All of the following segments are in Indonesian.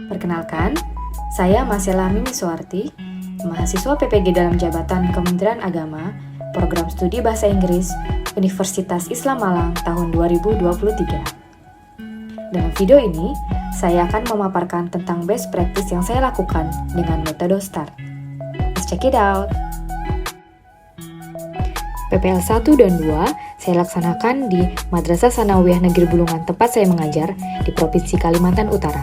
Perkenalkan, saya Masela Mimi Suwarti, mahasiswa PPG dalam jabatan Kementerian Agama, Program Studi Bahasa Inggris, Universitas Islam Malang tahun 2023. Dalam video ini, saya akan memaparkan tentang best practice yang saya lakukan dengan metode STAR. Let's check it out! PPL 1 dan 2 saya laksanakan di Madrasah Sanawiyah Negeri Bulungan tempat saya mengajar di Provinsi Kalimantan Utara.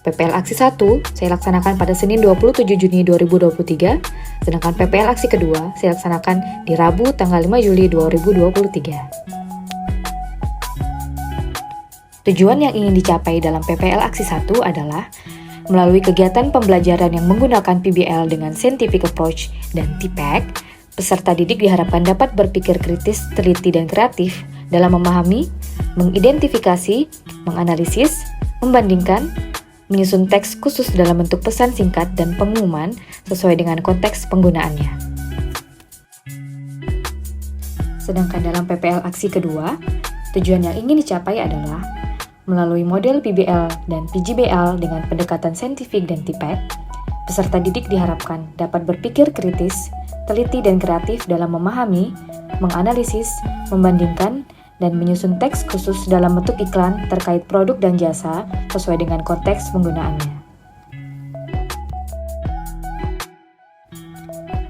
PPL Aksi 1 saya laksanakan pada Senin 27 Juni 2023, sedangkan PPL Aksi kedua saya laksanakan di Rabu tanggal 5 Juli 2023. Tujuan yang ingin dicapai dalam PPL Aksi 1 adalah melalui kegiatan pembelajaran yang menggunakan PBL dengan Scientific Approach dan TPACK, peserta didik diharapkan dapat berpikir kritis, teliti, dan kreatif dalam memahami, mengidentifikasi, menganalisis, membandingkan, menyusun teks khusus dalam bentuk pesan singkat dan pengumuman sesuai dengan konteks penggunaannya. Sedangkan dalam PPL Aksi kedua, tujuan yang ingin dicapai adalah melalui model PBL dan PJBL dengan pendekatan saintifik dan TPACK, peserta didik diharapkan dapat berpikir kritis, teliti, dan kreatif dalam memahami, menganalisis, membandingkan, dan menyusun teks khusus dalam bentuk iklan terkait produk dan jasa sesuai dengan konteks penggunaannya.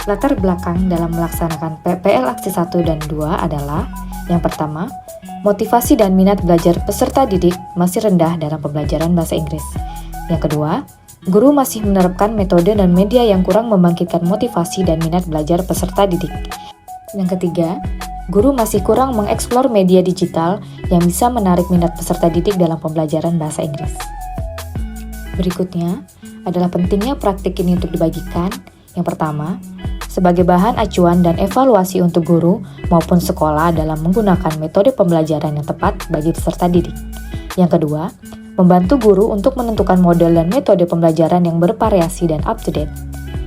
Latar belakang dalam melaksanakan PPL Aksi 1 dan 2 adalah: yang pertama, motivasi dan minat belajar peserta didik masih rendah dalam pembelajaran bahasa Inggris. Yang kedua, guru masih menerapkan metode dan media yang kurang membangkitkan motivasi dan minat belajar peserta didik. Yang ketiga, guru masih kurang mengeksplor media digital yang bisa menarik minat peserta didik dalam pembelajaran bahasa Inggris. Berikutnya adalah pentingnya praktik ini untuk dibagikan. Yang pertama, sebagai bahan acuan dan evaluasi untuk guru maupun sekolah dalam menggunakan metode pembelajaran yang tepat bagi peserta didik. Yang kedua, membantu guru untuk menentukan model dan metode pembelajaran yang bervariasi dan up-to-date.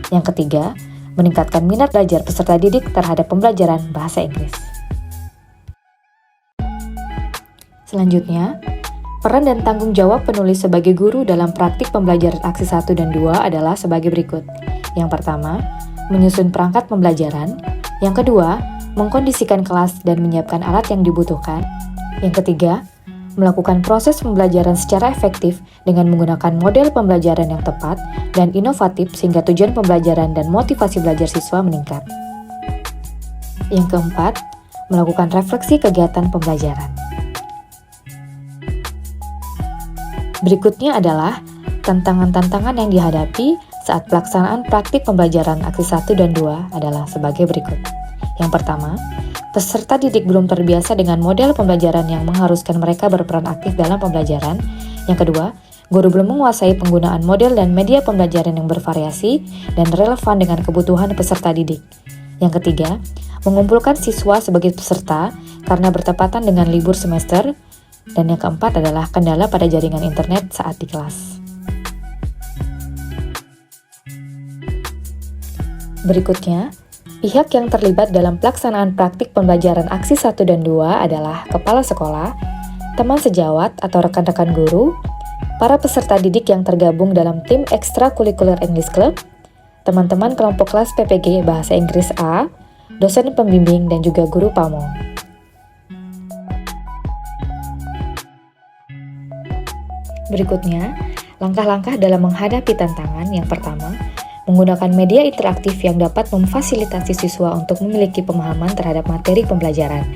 Yang ketiga, meningkatkan minat belajar peserta didik terhadap pembelajaran bahasa Inggris. Selanjutnya, peran dan tanggung jawab penulis sebagai guru dalam praktik pembelajaran Aksi 1 dan 2 adalah sebagai berikut. Yang pertama, menyusun perangkat pembelajaran. Yang kedua, mengkondisikan kelas dan menyiapkan alat yang dibutuhkan. Yang ketiga, melakukan proses pembelajaran secara efektif dengan menggunakan model pembelajaran yang tepat dan inovatif sehingga tujuan pembelajaran dan motivasi belajar siswa meningkat. Yang keempat, melakukan refleksi kegiatan pembelajaran. Berikutnya adalah tantangan-tantangan yang dihadapi saat pelaksanaan praktik pembelajaran Aksi 1 dan 2 adalah sebagai berikut. Yang pertama, peserta didik belum terbiasa dengan model pembelajaran yang mengharuskan mereka berperan aktif dalam pembelajaran. Yang kedua, guru belum menguasai penggunaan model dan media pembelajaran yang bervariasi dan relevan dengan kebutuhan peserta didik. Yang ketiga, mengumpulkan siswa sebagai peserta karena bertepatan dengan libur semester. Dan yang keempat adalah kendala pada jaringan internet saat di kelas. Berikutnya, pihak yang terlibat dalam pelaksanaan praktik pembelajaran Aksi 1 dan 2 adalah kepala sekolah, teman sejawat atau rekan-rekan guru, para peserta didik yang tergabung dalam tim Extracurricular English Club, teman-teman kelompok kelas PPG Bahasa Inggris A, dosen pembimbing, dan juga guru PAMO. Berikutnya, langkah-langkah dalam menghadapi tantangan. Yang pertama, menggunakan media interaktif yang dapat memfasilitasi siswa untuk memiliki pemahaman terhadap materi pembelajaran.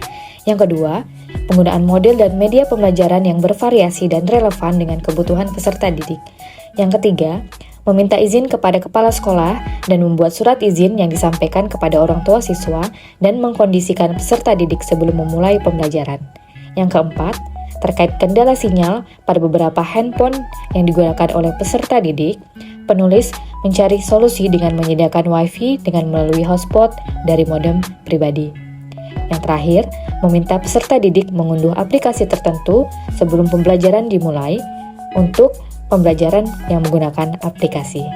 Yang kedua, penggunaan model dan media pembelajaran yang bervariasi dan relevan dengan kebutuhan peserta didik. Yang ketiga, meminta izin kepada kepala sekolah dan membuat surat izin yang disampaikan kepada orang tua siswa dan mengkondisikan peserta didik sebelum memulai pembelajaran. Yang keempat, terkait kendala sinyal pada beberapa handphone yang digunakan oleh peserta didik, penulis mencari solusi dengan menyediakan WiFi dengan melalui hotspot dari modem pribadi. Yang terakhir, meminta peserta didik mengunduh aplikasi tertentu sebelum pembelajaran dimulai untuk pembelajaran yang menggunakan aplikasi.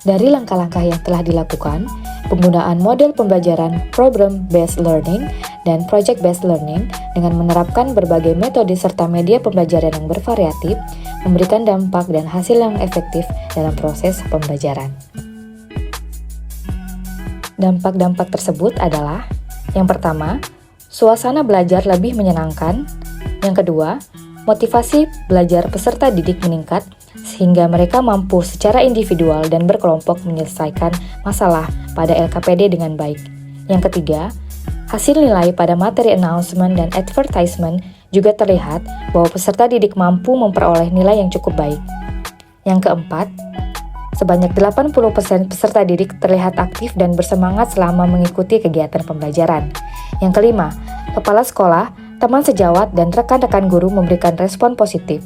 Dari langkah-langkah yang telah dilakukan, penggunaan model pembelajaran Problem-Based Learning dan Project-Based Learning dengan menerapkan berbagai metode serta media pembelajaran yang bervariatif memberikan dampak dan hasil yang efektif dalam proses pembelajaran. Dampak-dampak tersebut adalah: yang pertama, suasana belajar lebih menyenangkan. Yang kedua, motivasi belajar peserta didik meningkat sehingga mereka mampu secara individual dan berkelompok menyelesaikan masalah pada LKPD dengan baik. Yang ketiga, hasil nilai pada materi announcement dan advertisement juga terlihat bahwa peserta didik mampu memperoleh nilai yang cukup baik. Yang keempat, sebanyak 80% peserta didik terlihat aktif dan bersemangat selama mengikuti kegiatan pembelajaran. Yang kelima, kepala sekolah, teman sejawat, dan rekan-rekan guru memberikan respon positif.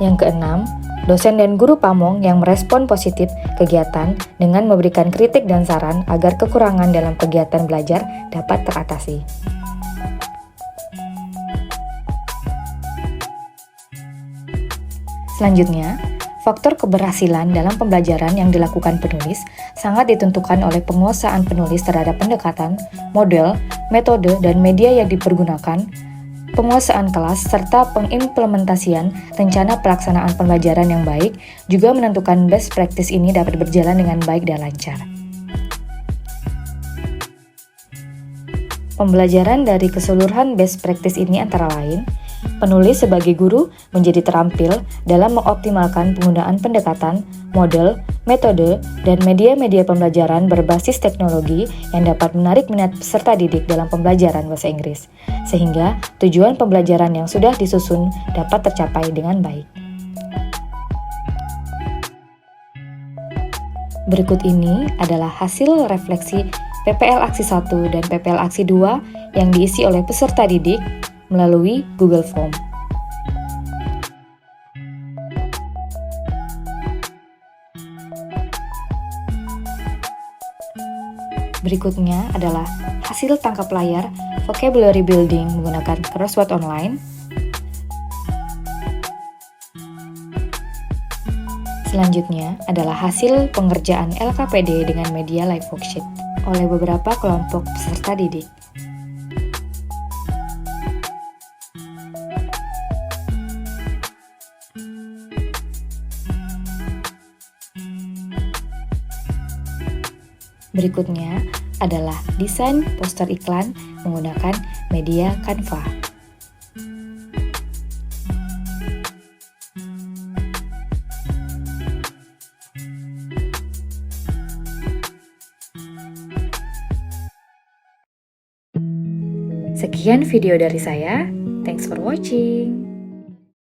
Yang keenam, dosen dan guru pamong yang merespon positif kegiatan dengan memberikan kritik dan saran agar kekurangan dalam kegiatan belajar dapat teratasi. Selanjutnya, faktor keberhasilan dalam pembelajaran yang dilakukan penulis sangat ditentukan oleh penguasaan penulis terhadap pendekatan, model, metode, dan media yang dipergunakan, penguasaan kelas, serta pengimplementasian rencana pelaksanaan pembelajaran yang baik juga menentukan best practice ini dapat berjalan dengan baik dan lancar. Pembelajaran dari keseluruhan best practice ini antara lain, penulis sebagai guru menjadi terampil dalam mengoptimalkan penggunaan pendekatan, model, metode, dan media-media pembelajaran berbasis teknologi yang dapat menarik minat peserta didik dalam pembelajaran bahasa Inggris, sehingga tujuan pembelajaran yang sudah disusun dapat tercapai dengan baik. Berikut ini adalah hasil refleksi PPL Aksi 1 dan PPL Aksi 2 yang diisi oleh peserta didik melalui Google Form. Berikutnya adalah hasil tangkap layar vocabulary building menggunakan crossword online. Selanjutnya adalah hasil pengerjaan LKPD dengan media live worksheet oleh beberapa kelompok peserta didik. Berikutnya adalah desain poster iklan menggunakan media Canva. Sekian video dari saya. Thanks for watching.